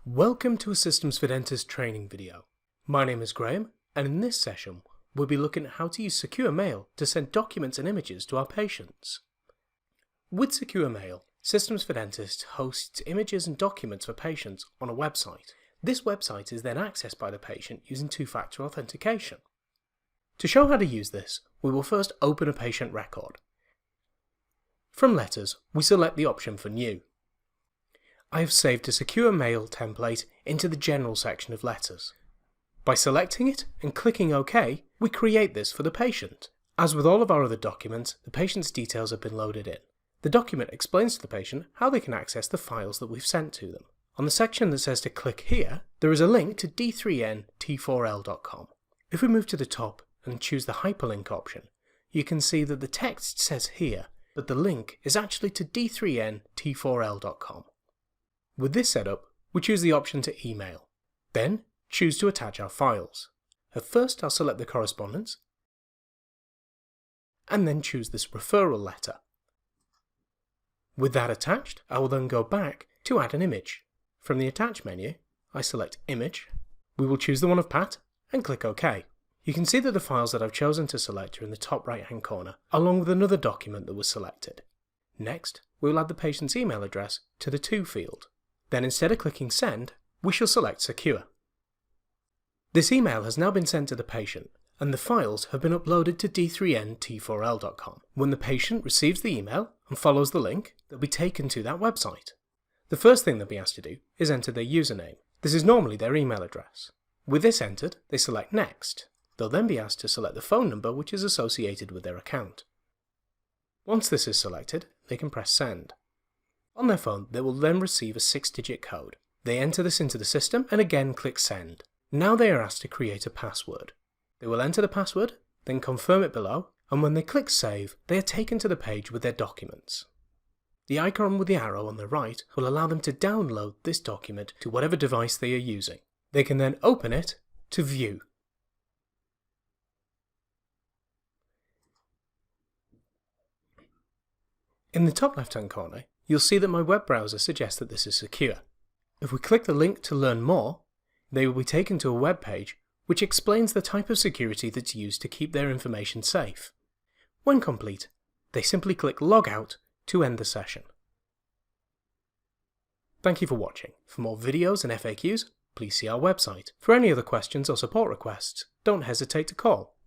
Welcome to a Systems for Dentists training video. My name is Graham, and in this session we'll be looking at how to use secure mail to send documents and images to our patients. With secure mail, Systems for Dentists hosts images and documents for patients on a website. This website is then accessed by the patient using two-factor authentication. To show how to use this, we will first open a patient record. From Letters, we select the option for New. I have saved a secure mail template into the General section of Letters. By selecting it and clicking OK, we create this for the patient. As with all of our other documents, the patient's details have been loaded in. The document explains to the patient how they can access the files that we've sent to them. On the section that says to click here, there is a link to d3nt4l.com. If we move to the top and choose the hyperlink option, you can see that the text says here, but the link is actually to d3nt4l.com. With this setup, we choose the option to email. Then, choose to attach our files. At first, I'll select the correspondence, and then choose this referral letter. With that attached, I will then go back to add an image. From the Attach menu, I select Image. We will choose the one of Pat, and click OK. You can see that the files that I've chosen to select are in the top right-hand corner, along with another document that was selected. Next, we will add the patient's email address to the To field. Then instead of clicking Send, we shall select Secure. This email has now been sent to the patient, and the files have been uploaded to d3nt4l.com. When the patient receives the email and follows the link, they'll be taken to that website. The first thing they'll be asked to do is enter their username. This is normally their email address. With this entered, they select Next. They'll then be asked to select the phone number which is associated with their account. Once this is selected, they can press Send. On their phone, they will then receive a 6-digit code. They enter this into the system and again click Send. Now they are asked to create a password. They will enter the password, then confirm it below, and when they click Save, they are taken to the page with their documents. The icon with the arrow on the right will allow them to download this document to whatever device they are using. They can then open it to view. In the top left-hand corner, you'll see that my web browser suggests that this is secure. If we click the link to learn more, they will be taken to a web page which explains the type of security that's used to keep their information safe. When complete, they simply click Log Out to end the session. Thank you for watching. For more videos and FAQs, please see our website. For any other questions or support requests, don't hesitate to call.